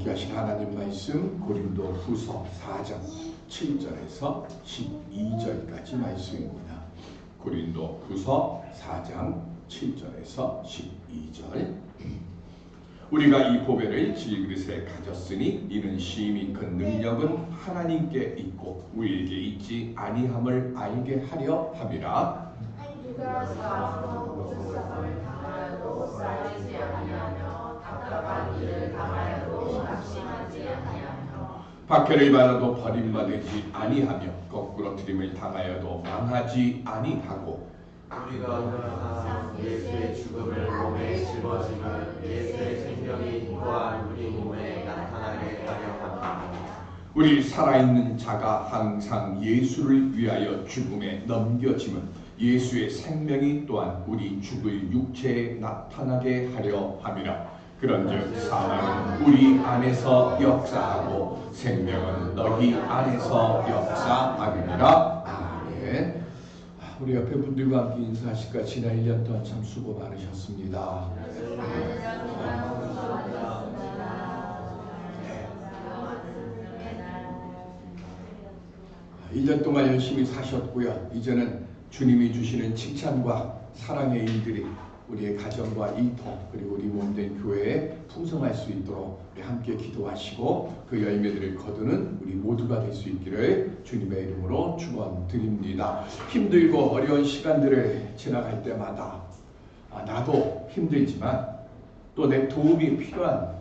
함께 하신 하나님 말씀 고린도 후서 4장 7절에서 12절까지 말씀입니다. 고린도 후서 4장 7절에서 12절. 우리가 이 보배를 질그릇에 가졌으니 이는 심히 큰 능력은 하나님께 있고 우리에게 있지 아니함을 알게 하려 함이라. 누가 사람은 모든 사람을 당하여도 쌓이지 아니하며 답답한 일을 당하여도 낙심하지 아니하며 박해를 받아도 버림받지 아니하며 거꾸로 들임을 당하여도 망하지 아니하고 우리가 항상 예수의 죽음을 몸에 짊어지면 예수의 생명이 또한 우리 몸에 나타나게 하려 합니다. 우리 살아있는 자가 항상 예수를 위하여 죽음에 넘겨지면 예수의 생명이 또한 우리 죽을 육체에 나타나게 하려 함이라. 그런즉 사망은 우리 안에서 역사하고 생명은 너희 안에서 역사하느니라. 아멘. 우리 옆에 분들과 함께 인사하실까? 지난 1년 동안 참 수고 많으셨습니다. 1년 동안 열심히 사셨고요. 이제는 주님이 주시는 칭찬과 사랑의 일들이 우리의 가정과 일터 그리고 우리 몸된 교회에 풍성할 수 있도록 우리 함께 기도하시고 그 열매들을 거두는 우리 모두가 될 수 있기를 주님의 이름으로 축원드립니다. 힘들고 어려운 시간들을 지나갈 때마다 나도 힘들지만 또 내 도움이 필요한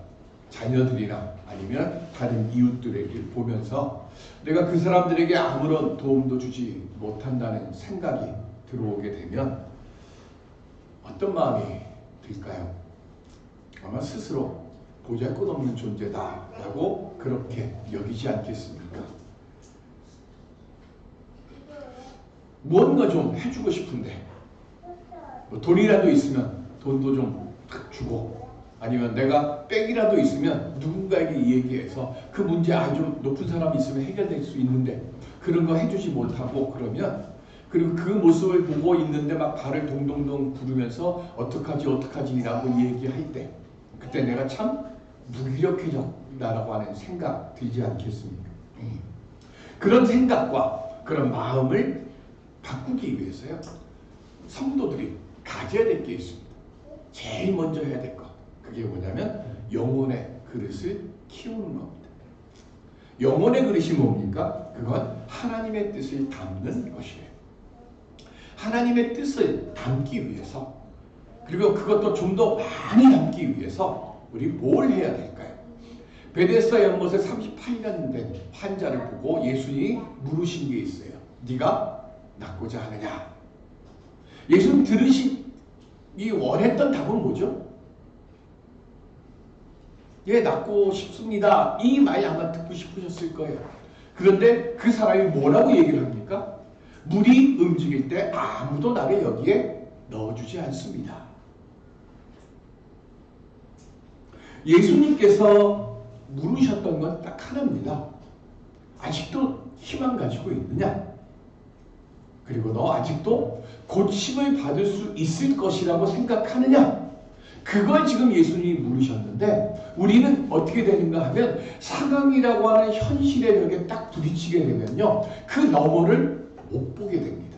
자녀들이나 아니면 다른 이웃들을 보면서 내가 그 사람들에게 아무런 도움도 주지 못한다는 생각이 들어오게 되면 어떤 마음이 들까요? 아마 스스로 보잘것없는 존재다라고 그렇게 여기지 않겠습니까? 무언가 좀 해주고 싶은데 뭐 돈이라도 있으면 돈도 좀 주고 아니면 내가 백이라도 있으면 누군가에게 얘기해서 그 문제 아주 좀 높은 사람이 있으면 해결될 수 있는데 그런 거 해주지 못하고 그러면 그리고 그 모습을 보고 있는데 막 발을 동동동 구르면서 어떡하지 라고 얘기할 때 그때 내가 참 무기력해졌다라고 하는 생각 들지 않겠습니까? 그런 생각과 그런 마음을 바꾸기 위해서요. 성도들이 가져야 될 게 있습니다. 제일 먼저 해야 될 것. 그게 뭐냐면 영혼의 그릇을 키우는 겁니다. 영혼의 그릇이 뭡니까? 그건 하나님의 뜻을 담는 것이에요. 하나님의 뜻을 담기 위해서 그리고 그것도 좀 더 많이 담기 위해서 우리 뭘 해야 될까요? 베데스다 연못에 38년 된 환자를 보고 예수님이 물으신 게 있어요. 네가 낫고자 하느냐? 예수님 들으시기 원했던 답은 뭐죠? 예, 낫고 싶습니다. 이 말 아마 듣고 싶으셨을 거예요. 그런데 그 사람이 뭐라고 얘기를 합니까? 물이 움직일 때 아무도 나를 여기에 넣어주지 않습니다. 예수님께서 물으셨던 건 딱 하나입니다. 아직도 희망 가지고 있느냐? 그리고 너 아직도 고침을 받을 수 있을 것이라고 생각하느냐? 그걸 지금 예수님이 물으셨는데 우리는 어떻게 되는가 하면 사강이라고 하는 현실의 벽에 딱 부딪히게 되면요. 그 너머를 못 보게 됩니다.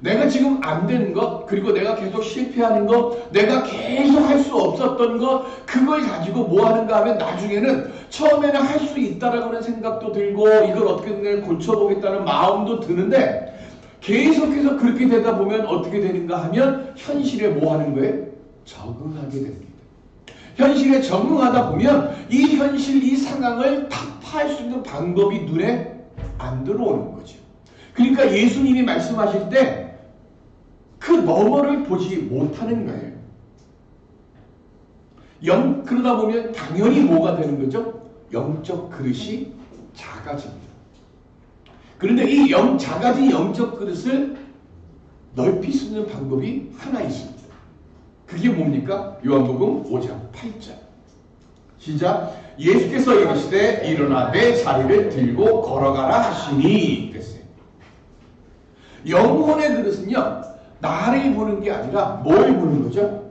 내가 지금 안 되는 것, 그리고 내가 계속 실패하는 것, 내가 계속 할 수 없었던 것, 그걸 가지고 뭐 하는가 하면 나중에는 처음에는 할 수 있다라고 하는 생각도 들고 이걸 어떻게든 고쳐보겠다는 마음도 드는데 계속해서 그렇게 되다 보면 어떻게 되는가 하면 현실에 뭐 하는 거예요? 적응하게 됩니다. 현실에 적응하다 보면 이 현실, 이 상황을 타파할 수 있는 방법이 눈에 안 들어오는 거죠. 그러니까 예수님이 말씀하실 때 그 너머를 보지 못하는 거예요. 그러다 보면 당연히 뭐가 되는 거죠? 영적 그릇이 작아집니다. 그런데 이 작아진 영적 그릇을 넓힐 수 있는 방법이 하나 있습니다. 그게 뭡니까? 요한복음 5장 8절. 시작. 예수께서 이르시되 일어나 내 자리를 들고 걸어가라 하시니 됐어요. 영혼의 그릇은요. 나를 보는 게 아니라 뭘 보는 거죠?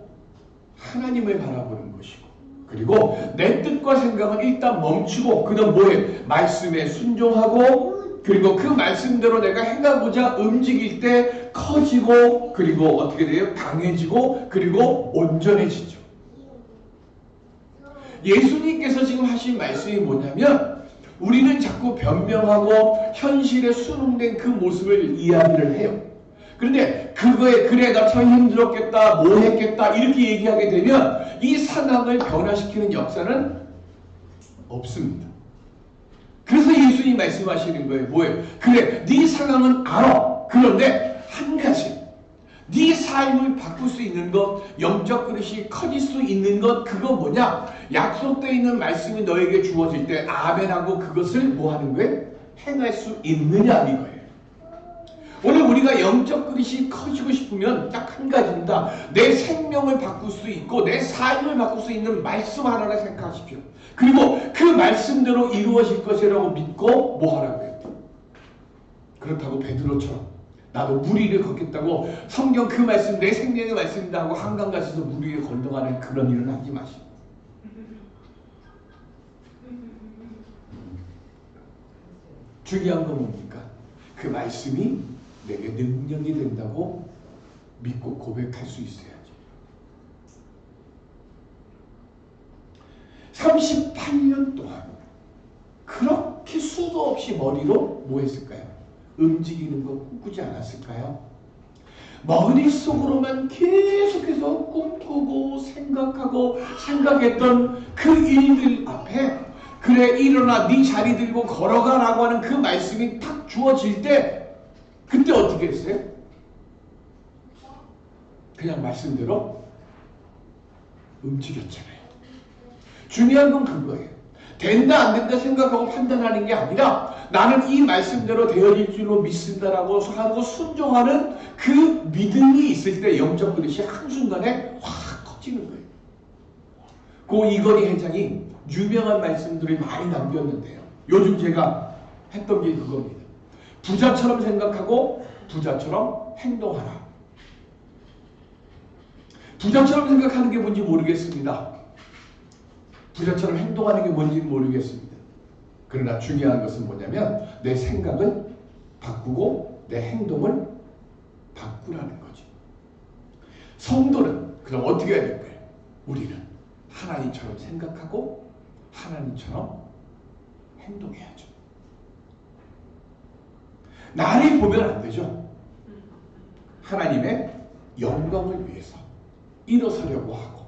하나님을 바라보는 것이고 그리고 내 뜻과 생각은 일단 멈추고 그다음 뭐해? 말씀에 순종하고 그리고 그 말씀대로 내가 행하고자 움직일 때 커지고 그리고 어떻게 돼요? 강해지고 그리고 온전해지죠. 예수님께서 지금 하신 말씀이 뭐냐면 우리는 자꾸 변명하고 현실에 수능된 그 모습을 이야기를 해요. 그런데 그거에 그래 나 참 힘들었겠다 뭐 했겠다 이렇게 얘기하게 되면 이 상황을 변화시키는 역사는 없습니다. 그래서 예수님이 말씀하시는 거예요. 뭐예요? 그래 네 상황은 알아. 그런데 한 가지 네 삶을 바꿀 수 있는 것, 영적 그릇이 커질 수 있는 것, 그거 뭐냐? 약속되어 있는 말씀이 너에게 주어질 때 아멘하고 그것을 뭐 하는 거예요? 행할 수 있느냐 이거예요. 오늘 우리가 영적 그릇이 커지고 싶으면 딱 한 가지입니다. 내 생명을 바꿀 수 있고 내 삶을 바꿀 수 있는 말씀 하나를 생각하십시오. 그리고 그 말씀대로 이루어질 것이라고 믿고 뭐 하라고요? 그렇다고 베드로처럼 나도 물 위를 걷겠다고 성경 그 말씀 내 생명의 말씀이다 하고 한강 가셔서 물 위에 건너가는 그런 일은 하지 마시고 중요한 건 뭡니까? 그 말씀이 내게 능력이 된다고 믿고 고백할 수 있어야죠. 38년 동안 그렇게 수도 없이 머리로 뭐 했을까요? 움직이는 거 꿈꾸지 않았을까요? 머릿속으로만 계속해서 꿈꾸고 생각하고 생각했던 그 일들 앞에 그래 일어나 네 자리 들고 걸어가라고 하는 그 말씀이 탁 주어질 때 그때 어떻게 했어요? 그냥 말씀대로 움직였잖아요. 중요한 건 그거예요. 된다 안 된다 생각하고 판단하는 게 아니라 나는 이 말씀대로 되어질 줄로 믿습니다라고 하고 순종하는 그 믿음이 있을 때 영적 그릇이 한순간에 확 커지는 거예요. 그 이건희 회장이 유명한 말씀들을 많이 남겼는데요. 요즘 제가 했던 게 그겁니다. 부자처럼 생각하고 부자처럼 행동하라. 부자처럼 생각하는 게 뭔지 모르겠습니다. 부자처럼 행동하는 게 뭔지 모르겠습니다. 그러나 중요한 것은 뭐냐면 내 생각을 바꾸고 내 행동을 바꾸라는 거죠. 성도는 그럼 어떻게 해야 될까요? 우리는 하나님처럼 생각하고 하나님처럼 행동해야죠. 나를 보면 안 되죠. 하나님의 영광을 위해서 일어서려고 하고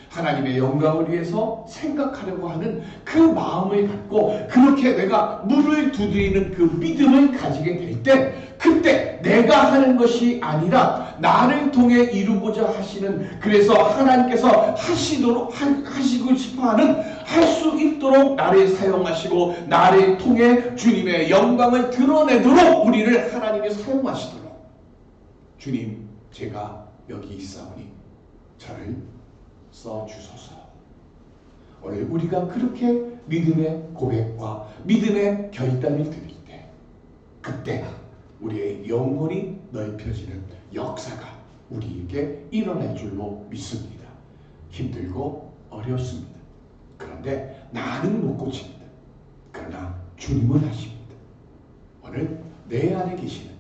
하나님의 영광을 위해서 생각하려고 하는 그 마음을 갖고 그렇게 내가 문을 두드리는 그 믿음을 가지게 될 때 그때 내가 하는 것이 아니라 나를 통해 이루고자 하시는 그래서 하나님께서 하시고 싶어하는 할 수 있도록 나를 사용하시고 나를 통해 주님의 영광을 드러내도록 우리를 하나님이 사용하시도록 주님 제가 여기 있사오니 저를 써주소서. 오늘 우리가 그렇게 믿음의 고백과 믿음의 결단을 드릴 때 그때 우리의 영혼이 넓혀지는 역사가 우리에게 일어날 줄로 믿습니다. 힘들고 어렵습니다. 그런데 나는 못 고칩니다. 그러나 주님은 하십니다. 오늘 내 안에 계시는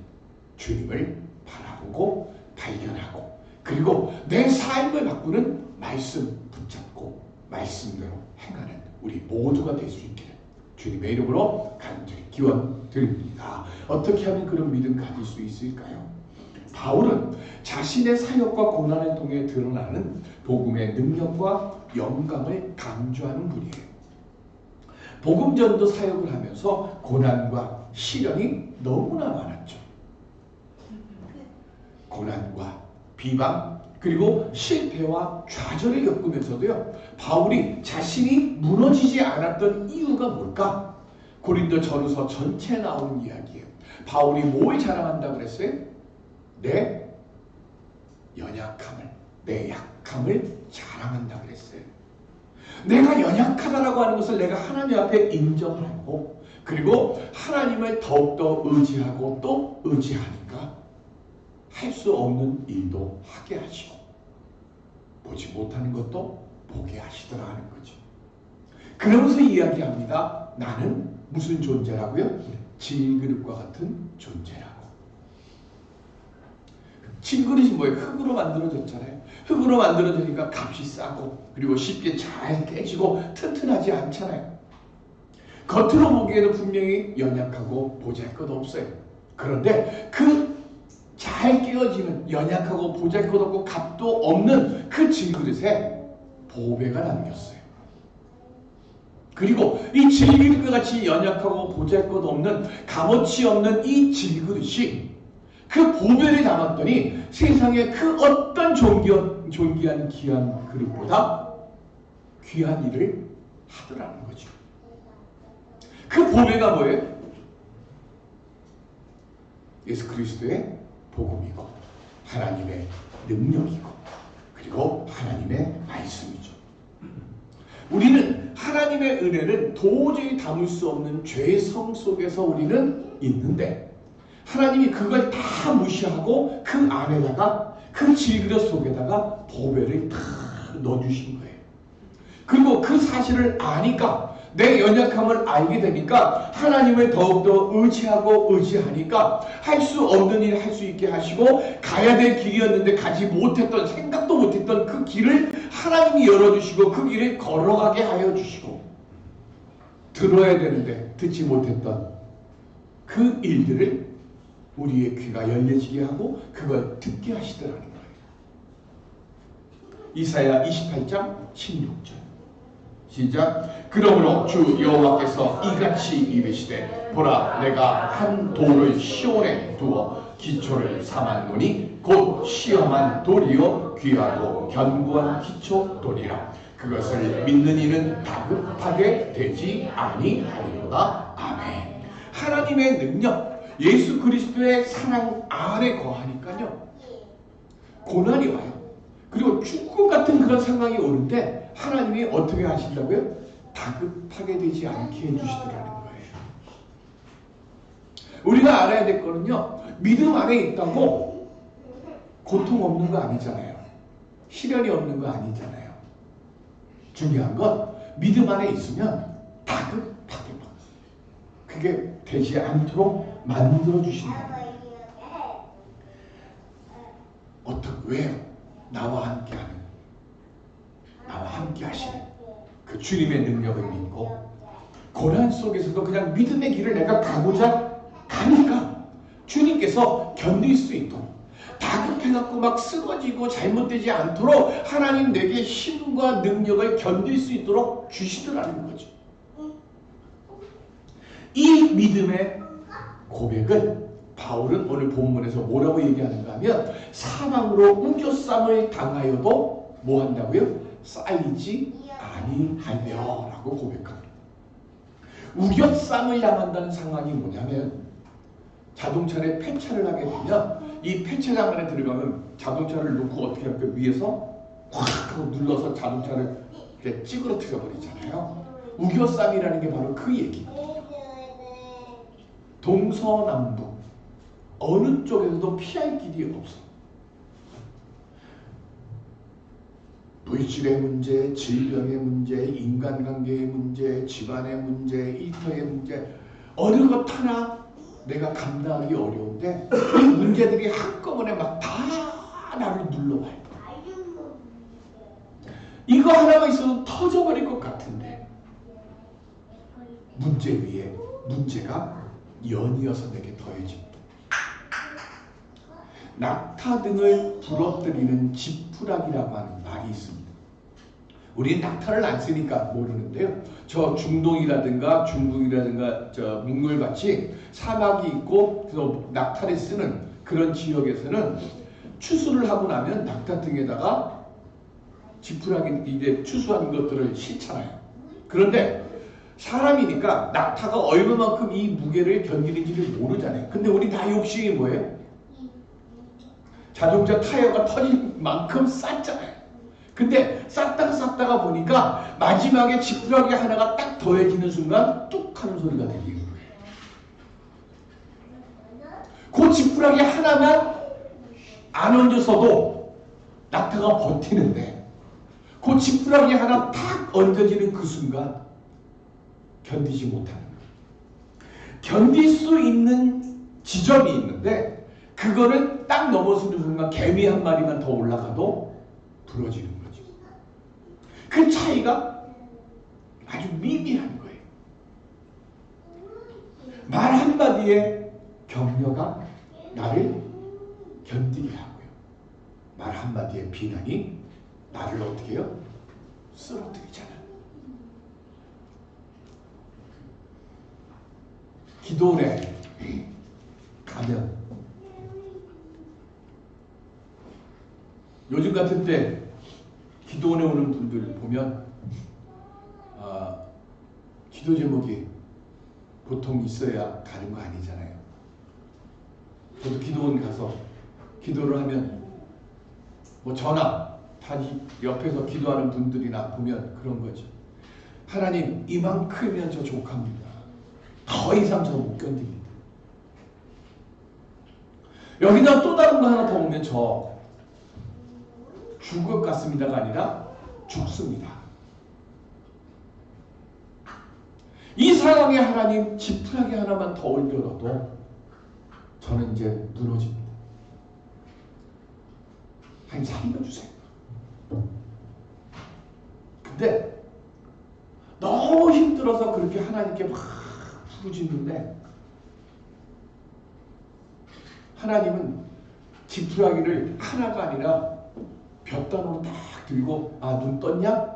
주님을 바라보고 발견하고 그리고 내 삶을 바꾸는 말씀 붙잡고 말씀대로 행하는 우리 모두가 될 수 있기를 주님의 이름으로 간절히 기원 드립니다. 어떻게 하면 그런 믿음 가질 수 있을까요? 바울은 자신의 사역과 고난을 통해 드러나는 복음의 능력과 영광을 강조하는 분이에요. 복음 전도 사역을 하면서 고난과 시련이 너무나 많았죠. 고난과 비방 그리고 실패와 좌절을 겪으면서도요. 바울이 자신이 무너지지 않았던 이유가 뭘까? 고린도 전후서 전체에 나오는 이야기예요. 바울이 뭘 자랑한다고 그랬어요? 내 연약함을, 내 약함을 자랑한다고 그랬어요. 내가 연약하다라고 하는 것을 내가 하나님 앞에 인정하고 그리고 하나님을 더욱더 의지하고 또 의지하니까 할 수 없는 일도 하게 하시고 보지 못하는 것도 보게 하시더라 하는 거죠. 그러면서 이야기합니다. 나는 무슨 존재라고요? 질그릇과 같은 존재라고. 질그릇이 뭐예요? 흙으로 만들어졌잖아요. 흙으로 만들어지니까 값이 싸고 그리고 쉽게 잘 깨지고 튼튼하지 않잖아요. 겉으로 보기에는 분명히 연약하고 보잘것없어요. 그런데 그 잘 깨어지는 연약하고 보잘것없고 값도 없는 그 질그릇에 보배가 담겼어요. 그리고 이 질그릇과 같이 연약하고 보잘것없는 값어치 없는 이 질그릇이 그 보배를 담았더니 세상에 그 어떤 존귀한 귀한 그릇보다 귀한 일을 하더라는 거죠. 그 보배가 뭐예요? 예수 그리스도의 복음이고 하나님의 능력이고 그리고 하나님의 말씀이죠. 우리는 하나님의 은혜는 도저히 담을 수 없는 죄의 성 속에서 우리는 있는데 하나님이 그걸 다 무시하고 그 안에다가 그 질그릇 속에다가 보배를 다 넣어주신 거예요. 그리고 그 사실을 아니까 내 연약함을 알게 되니까 하나님을 더욱더 의지하니까 할 수 없는 일을 할 수 있게 하시고 가야 될 길이었는데 가지 못했던 생각도 못했던 그 길을 하나님이 열어주시고 그 길을 걸어가게 하여 주시고 들어야 되는데 듣지 못했던 그 일들을 우리의 귀가 열려지게 하고 그걸 듣게 하시더라는 거예요. 이사야 28장 16절 시작. 그러므로 주 여호와께서 이같이 이르시되 보라 내가 한 돌을 시온에 두어 기초를 삼았노니 곧 시험한 돌이요 귀하고 견고한 기초 돌이라. 그것을 믿는 이는 다급하게 되지 아니하리로다. 아멘. 하나님의 능력 예수 그리스도의 사랑 안에 거하니까요 고난이 와요. 그리고 죽음 같은 그런 상황이 오는데 하나님이 어떻게 하신다고요? 다급하게 되지 않게 해주시더라는 거예요. 우리가 알아야 될 거는요 믿음 안에 있다고 고통 없는 거 아니잖아요. 시련이 없는 거 아니잖아요. 중요한 건 믿음 안에 있으면 다급하게 그게 되지 않도록 만들어 주신다. 왜요? 나와 함께하는, 나와 함께 하시는 그 주님의 능력을 믿고 고난 속에서도 그냥 믿음의 길을 내가 가고자 가니까 주님께서 견딜 수 있도록 다급해갖고 막 쓰러지고 잘못되지 않도록 하나님 내게 힘과 능력을 견딜 수 있도록 주시더라는 거죠. 이 믿음의 고백을 바울은 오늘 본문에서 뭐라고 얘기하는가 하면 사망으로 우겨쌈을 당하여도 뭐 한다고요? 쌓이지 아니하며라고 고백합니다. 우겨쌈을 당한다는 상황이 뭐냐면 자동차에 폐차를 하게 되면 이 폐차장 안에 들어가면 자동차를 놓고 어떻게 할까요? 위에서 확 하고 눌러서 자동차를 이렇게 찌그러뜨려 버리잖아요. 우겨쌈이라는 게 바로 그 얘기입니다. 동서남북 어느 쪽에서도 피할 길이 없어. 물질의 문제, 질병의 문제, 인간관계의 문제, 집안의 문제, 일터의 문제 어느 것 하나 내가 감당하기 어려운데 이 문제들이 한꺼번에 막 다 나를 눌러와요. 이거 하나가 있어도 터져버릴 것 같은데 문제 위에 문제가 연이어서 내게 더해집니다. 낙타 등을 부러뜨리는 지푸라기라고 하는 말이 있습니다. 우리는 낙타를 안 쓰니까 모르는데요. 저 중동이라든가 중국이라든가 저 몽골같이 사막이 있고 그래서 낙타를 쓰는 그런 지역에서는 추수를 하고 나면 낙타 등에다가 지푸라기 이제 추수한 것들을 싣잖아요. 그런데 사람이니까 낙타가 얼마만큼 이 무게를 견디는지를 모르잖아요. 근데 우리 다 욕심이 뭐예요? 자동차 타이어가 터질 만큼 쌌잖아요. 근데 쌌다가 보니까 마지막에 지푸라기 하나가 딱 더해지는 순간 뚝 하는 소리가 들리는 거예요. 그 지푸라기 하나만 안 얹어서도 낙타가 버티는데 그 지푸라기 하나 탁 얹어지는 그 순간 견디지 못하는 것. 견딜 수 있는 지점이 있는데 그거를 딱 넘어서는 순간 개미 한 마리만 더 올라가도 부러지는 거지. 그 차이가 아주 미미한 거예요. 말 한마디에 격려가 나를 견디게 하고요. 말 한마디에 비난이 나를 어떻게 해요? 쓰러뜨리잖아. 기도원에 가면 요즘 같은 때 기도원에 오는 분들 보면 기도 제목이 보통 있어야 가는 거 아니잖아요. 저도 기도원 가서 기도를 하면 뭐 저나 다 옆에서 기도하는 분들이나 보면 그런 거죠. 하나님 이만큼이면 저 족합니다. 더 이상 저 못 견딥니다. 여기다 또 다른 거 하나 더 오면 저 죽을 것 같습니다가 아니라 죽습니다. 이 상황에 하나님 지푸라기 하나만 더 올려놔도 저는 이제 무너집니다. 하나님 살려주세요. 근데 너무 힘들어서 그렇게 하나님께 막 부르짖는데 하나님은 지푸라기를 하나가 아니라 몇 단으로 딱 들고 눈 떴냐?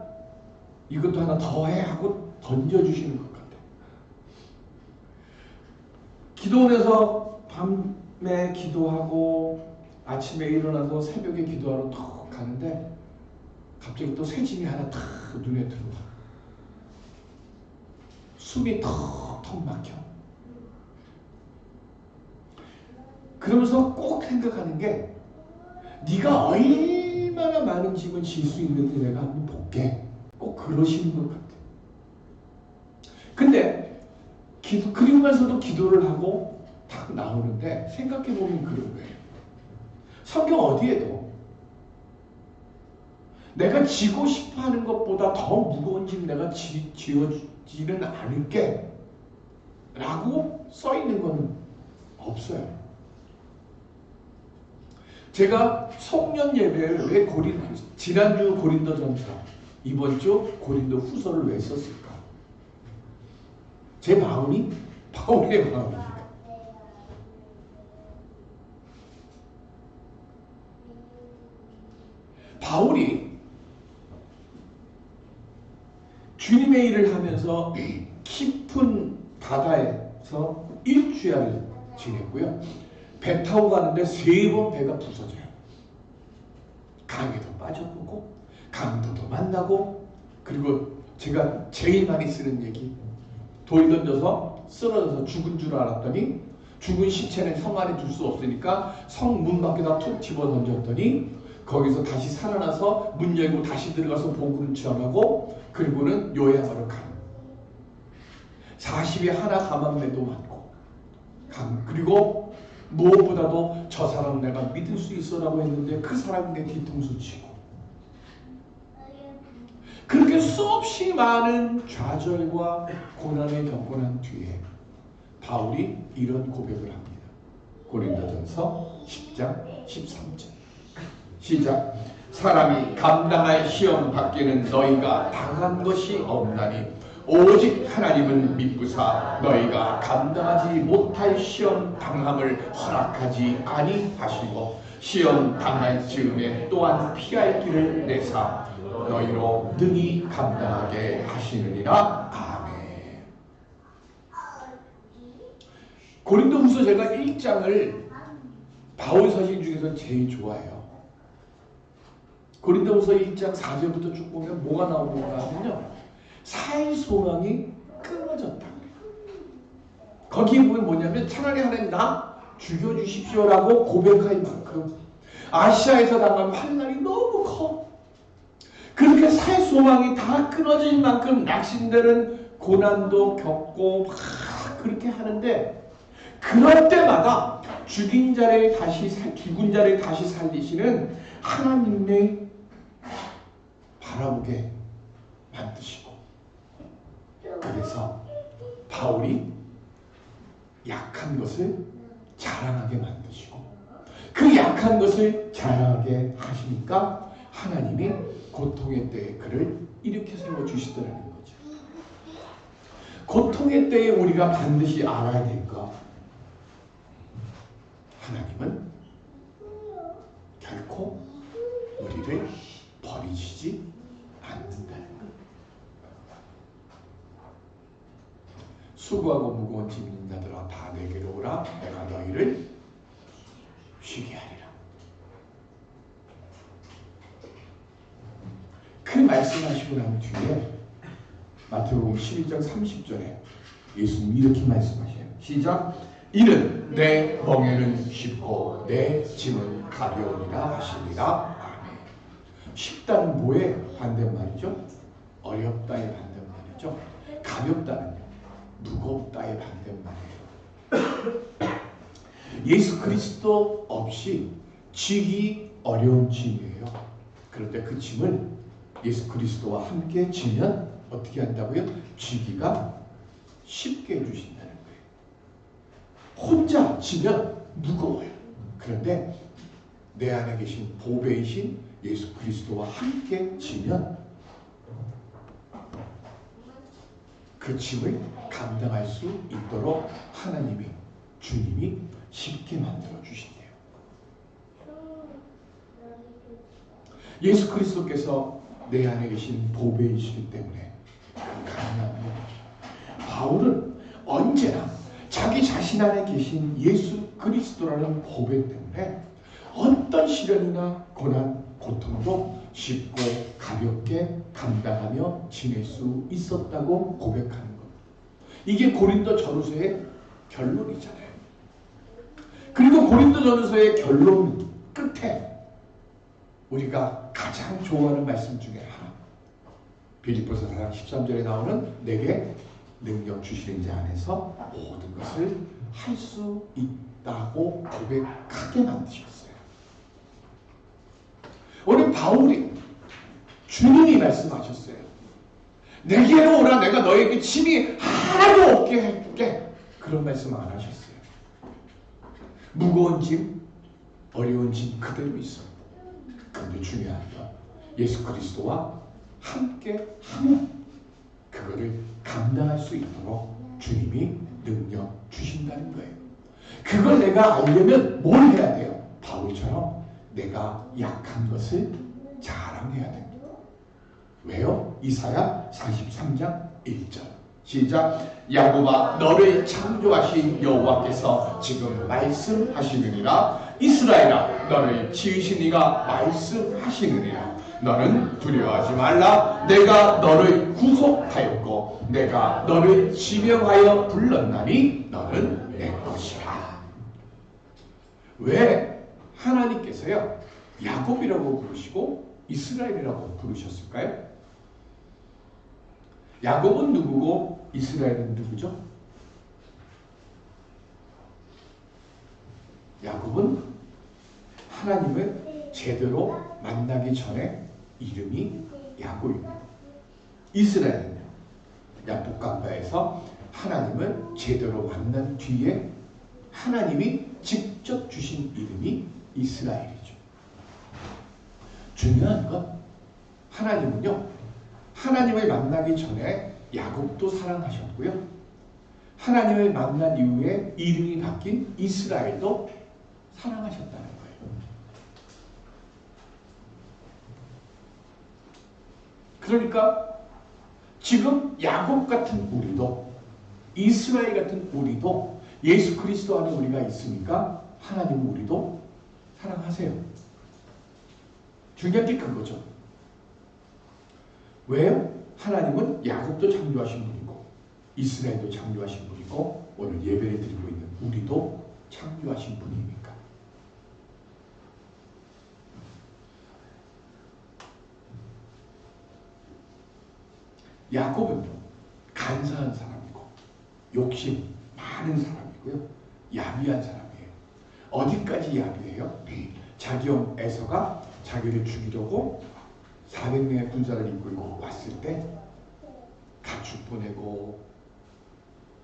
이것도 하나 더 해 하고 던져주시는 것 같아요. 기도원에서 밤에 기도하고 아침에 일어나서 새벽에 기도하러 턱 가는데 갑자기 또 새짐이 하나 탁 눈에 들어와. 숨이 턱턱 막혀. 그러면서 꼭 생각하는 게 네가 얼마나 많은 짐을 질 수 있는데 내가 한번 볼게. 꼭 그러시는 것 같아요. 근데 그리고면서도 기도를 하고 딱 나오는데 생각해보면 그런 거예요. 성경 어디에도 내가 지고 싶어하는 것보다 더 무거운 짐 내가 지어지는 않을게 라고 써있는 거는 없어요. 제가 송년 예배를 왜 지난주 고린도전서, 이번 주 고린도 후서를 왜 썼을까? 제 마음이 바울의 마음입니다. 바울이 주님의 일을 하면서 깊은 바다에서 일주일을 지냈고요. 배 타고 가는데 3번 배가 부서져요. 강에도 빠져보고 강도도 만나고, 그리고 제가 제일 많이 쓰는 얘기, 돌 던져서 쓰러져서 죽은 줄 알았더니 죽은 시체는 성 안에 둘 수 없으니까 성 문 밖에다 툭 집어 던졌더니 거기서 다시 살아나서 문 열고 다시 들어가서 복음을 전하고, 그리고는 요양하러 가는 40에 하나 가만매도 많고, 그리고 무엇보다도 저 사람 내가 믿을 수 있어라고 했는데 그 사람이 내 뒤통수 치고, 그렇게 수없이 많은 좌절과 고난을 겪고 난 뒤에 바울이 이런 고백을 합니다. 고린도전서 10장 13절 시작. 사람이 감당할 시험 밖에는 너희가 당한 것이 없나니 오직 하나님은 믿부사 너희가 감당하지 못할 시험 당함을 허락하지 아니하시고 시험 당할 즈음에 또한 피할 길을 내사 너희로 능히 감당하게 하시느니라. 아멘. 고린도후서 제가 1장을 바울 서신 중에서 제일 좋아해요. 고린도후서 1장 4절부터 쭉 보면 뭐가 나오는가 하면요, 살 소망이 끊어졌다. 거기에 보면 뭐냐면 차라리 하나님 나 죽여주십시오라고 고백할 만큼 아시아에서 당한 환난이 너무 커. 그렇게 살 소망이 다 끊어질 만큼 낙심되는 고난도 겪고 막 그렇게 하는데, 그럴 때마다 죽은 자를 다시 살리시는 하나님의 바라보게 만드시고, 그래서 바울이 약한 것을 자랑하게 만드시고 그 약한 것을 자랑하게 하시니까 하나님이 고통의 때에 그를 일으켜 세워주시더라는 거죠. 고통의 때에 우리가 반드시 알아야 될 것, 하나님은 결코 우리를 버리시지 않는다는 것. 수고하고 무거운 짐 있는 자들아 다 내게로 오라. 내가 너희를 쉬게 하리라. 그 말씀하시고 난 뒤에 마태복음 11장 30절에 예수님이 이렇게 말씀하셔요. 시작. 이는 내 멍에는 쉽고 내 짐은 가벼우리라 하시니라. 아멘. 쉽다는 뭐의 반대말이죠? 어렵다의 반대말이죠. 가볍다는요, 무겁다의 반대말이에요. 예수 그리스도 없이 지기 어려운 짐이에요. 그런데 그 짐을 예수 그리스도와 함께 지면 어떻게 한다고요? 지기가 쉽게 해주신다는 거예요. 혼자 지면 무거워요. 그런데 내 안에 계신 보배이신 예수 그리스도와 함께 지면 그 짐을 감당할 수 있도록 하나님이, 주님이 쉽게 만들어 주신대요. 예수 그리스도께서 내 안에 계신 보배이시기 때문에 가능합니다. 바울은 언제나 자기 자신 안에 계신 예수 그리스도라는 보배 때문에 어떤 시련이나 고난, 고통도 쉽고 가볍게 감당하며 지낼 수 있었다고 고백하는 것. 이게 고린도 전후서의 결론이잖아요. 그리고 고린도 전후서의 결론 끝에 우리가 가장 좋아하는 말씀 중에 하나, 빌립보서 4장 13절에 나오는 내게 능력 주시는 자 안에서 모든 것을 할 수 있다고 고백하게 만드셨어요. 오늘 바울이, 주님이 말씀하셨어요. 내게로 오라. 내가 너에게 짐이 하나도 없게 해줄게. 그런 말씀 안 하셨어요. 무거운 짐, 어려운 짐 그대로 있어요. 그런데 중요한 건 예수 그리스도와 함께 하면 그거를 감당할 수 있도록 주님이 능력 주신다는 거예요. 그걸 내가 알려면 뭘 해야 돼요? 바울처럼 내가 약한 것을 자랑해야 됩니다. 왜요? 이사야 43장 1절 시작. 야곱아 너를 창조하신 여호와께서 지금 말씀하시느니라. 이스라엘아 너를 지으신 이가 말씀하시느니라. 너는 두려워하지 말라. 내가 너를 구속하였고 내가 너를 지명하여 불렀나니 너는 내 것이라. 왜 하나님께서요 야곱이라고 부르시고 이스라엘이라고 부르셨을까요? 야곱은 누구고 이스라엘은 누구죠? 야곱은 하나님을 제대로 만나기 전에 이름이 야곱입니다. 이스라엘은요, 야복강가에서 하나님을 제대로 만난 뒤에 하나님이 직접 주신 이름이 이스라엘이죠. 중요한 건 하나님은요, 하나님을 만나기 전에 야곱도 사랑하셨고요, 하나님을 만난 이후에 이름이 바뀐 이스라엘도 사랑하셨다는 거예요. 그러니까 지금 야곱 같은 우리도, 이스라엘 같은 우리도 예수 그리스도 안에 우리가 있으니까 하나님은 우리도 사랑하세요. 중요한 게 그거죠. 왜요? 하나님은 야곱도 창조하신 분이고 이스라엘도 창조하신 분이고 오늘 예배를 드리고 있는 우리도 창조하신 분이니까. 야곱은요, 간사한 사람이고 욕심 많은 사람이고요, 야비한 사람이에요. 어디까지 야비해요? 자기 형 에서가 자기를 죽이려고 400명의 군사를 이끌고 왔을 때 가축 보내고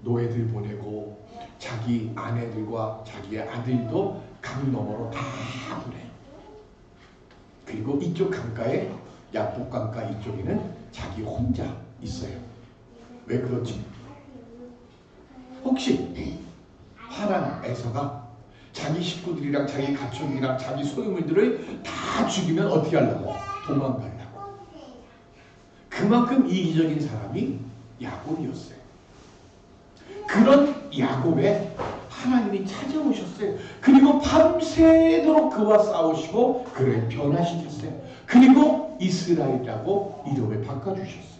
노예들 보내고 자기 아내들과 자기의 아들도 강 너머로 다 보내. 그리고 이쪽 강가에 야복 강가 이쪽에는 자기 혼자 있어요. 왜 그렇지? 혹시 화난 에서가 자기 식구들이랑 자기 가축이랑 자기 소유물들을 다 죽이면 어떻게 하려고? 도망가려고. 그만큼 이기적인 사람이 야곱이었어요. 그런 야곱에 하나님이 찾아오셨어요. 그리고 밤새도록 그와 싸우시고 그를 변화시켰어요. 그리고 이스라엘이라고 이름을 바꿔주셨어요.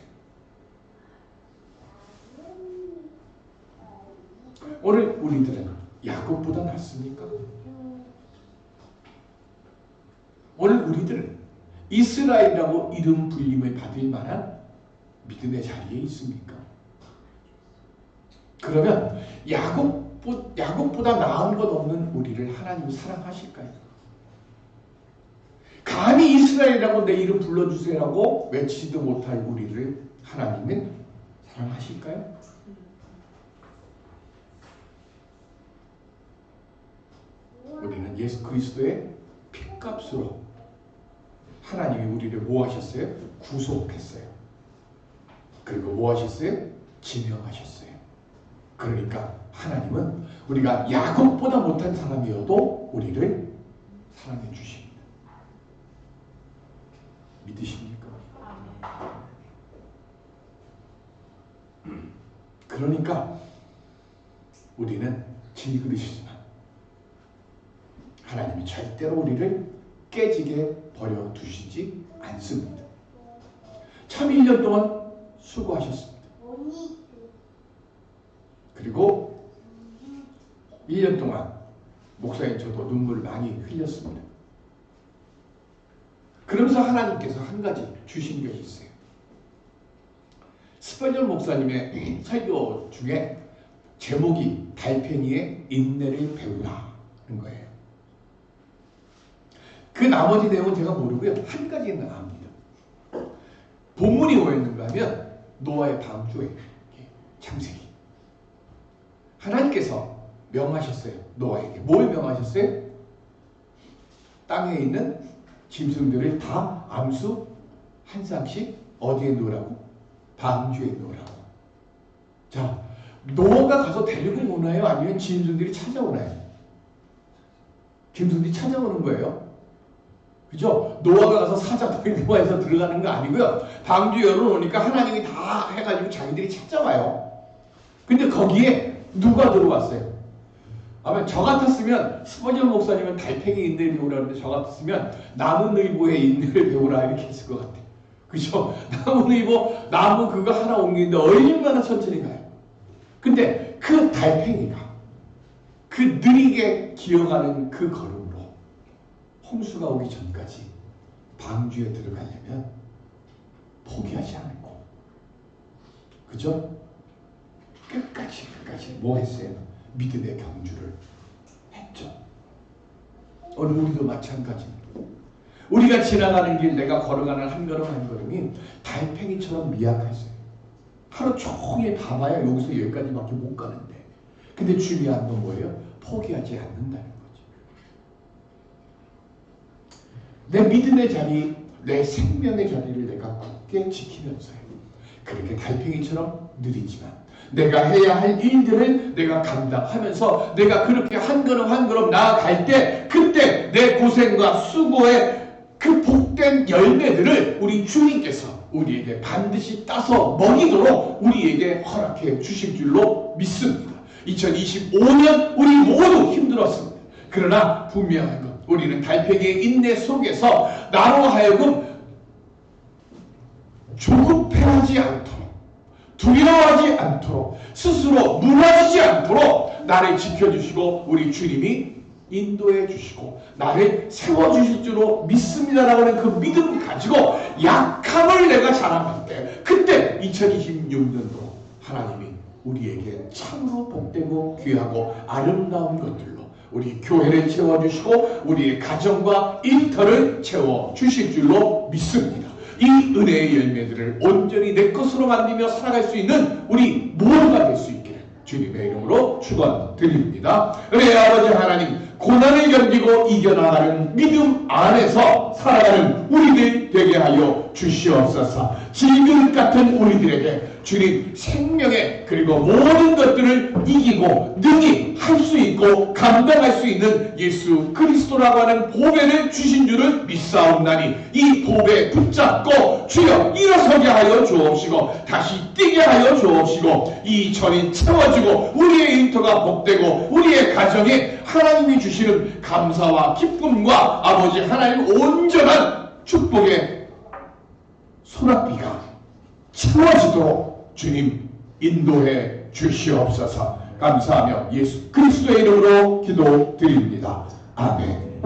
오늘 우리들은 야곱보다 낫습니까? 오늘 우리들은 이스라엘이라고 이름 불림을 받을 만한 믿음의 자리에 있습니까? 그러면 야곱보다 나은 것 없는 우리를 하나님이 사랑하실까요? 감히 이스라엘이라고 내 이름 불러주세요라고 외치지도 못할 우리를 하나님은 사랑하실까요? 우리는 예수 그리스도의 핏값으로 하나님이 우리를 뭐 하셨어요? 구속했어요. 그리고 뭐 하셨어요? 지명하셨어요. 그러니까 하나님은 우리가 야곱보다 못한 사람이어도 우리를 사랑해 주십니다. 믿으십니까? 그러니까 우리는 질그릇이지만 하나님이 절대로 우리를 깨지게 버려두시지 않습니다. 참 1년 동안 수고하셨습니다. 그리고 1년 동안 목사님 저도 눈물을 많이 흘렸습니다. 그러면서 하나님께서 한 가지 주신 것이 있어요. 스펄전 목사님의 설교 중에 제목이 달팽이의 인내를 배우라는 거예요. 그 나머지 내용은 제가 모르고요. 한 가지는 압니다. 본문이 뭐였는가 하면 노아의 방주에 창세기. 하나님께서 명하셨어요. 노아에게. 뭘 명하셨어요? 땅에 있는 짐승들을 다 암수 한 쌍씩 어디에 놓으라고? 방주에 놓으라고. 자, 노아가 가서 데리고 오나요? 아니면 짐승들이 찾아오나요? 짐승들이 찾아오는 거예요. 그죠? 노아가 가서 사자들에서 들어가는 거 아니고요. 방주 열어놓으니까 하나님이 다 해가지고 자기들이 찾아와요. 근데 거기에 누가 들어왔어요? 아마 저 같았으면 스펄전 목사님은 달팽이 인내를 배우라 하는데 저 같았으면 나무늘보의 인내를 배우라 이렇게 했을 것 같아요. 그죠? 나무늘보 나무 그거 하나 옮기는데 얼마나 천천히 가요. 근데 그 달팽이가 그 느리게 기어가는 그 걸음으로 홍수가 오기 전까지 방주에 들어가려면 포기하지 않고, 그죠? 끝까지 뭐 했어요? 믿음의 경주를 했죠. 오늘 우리도 마찬가지입니다. 우리가 지나가는 길, 내가 걸어가는 한 걸음 한 걸음이 달팽이처럼 미약했어요. 하루 종일 봐봐야 여기서 여기까지밖에 못 가는데, 근데 중요한 건 뭐예요? 포기하지 않는다는 거죠. 내 믿음의 자리, 내 생명의 자리를 내가 굳게 지키면서요. 그렇게 달팽이처럼 느리지만 내가 해야 할 일들을 내가 감당하면서 내가 그렇게 한 걸음 한 걸음 나아갈 때, 그때 내 고생과 수고의 그 복된 열매들을 우리 주님께서 우리에게 반드시 따서 먹이도록 우리에게 허락해 주실 줄로 믿습니다. 2025년 우리 모두 힘들었습니다. 그러나 분명한 것, 우리는 달팽이의 인내 속에서 나로 하여금 조급해하지 않도록, 두려워하지 않도록, 스스로 무너지지 않도록 나를 지켜주시고 우리 주님이 인도해 주시고 나를 세워주실 줄로 믿습니다라고 하는 그 믿음 가지고 약함을 내가 자랑할 때, 그때 2026년도 하나님이 우리에게 참으로 복되고 귀하고 아름다운 것들로 우리 교회를 채워주시고 우리의 가정과 일터를 채워주실 줄로 믿습니다. 이 은혜의 열매들을 온전히 내 것으로 만들며 살아갈 수 있는 우리 모두가 될 수 있기를 주님의 이름으로 축원드립니다. 우리 아버지 하나님, 고난을 견디고 이겨나가는 믿음 안에서 살아가는 우리들 되게 하여 주시옵소서. 질병 같은 우리들에게 주님 생명의 그리고 모든 것들을 이기고 능히 할 수 있고 감당할 수 있는 예수 그리스도라고 하는 보배를 주신 줄을 믿사옵나니 이 보배 붙잡고 주여 일어서게 하여 주옵시고 다시 뛰게 하여 주옵시고 이 전이 채워지고 우리의 일터가 복되고 우리의 가정에 하나님이 주시는 감사와 기쁨과 아버지 하나님 온전한 축복의 소낙비가 채워지도록 주님 인도해 주시옵소서. 감사하며 예수 그리스도의 이름으로 기도드립니다. 아멘.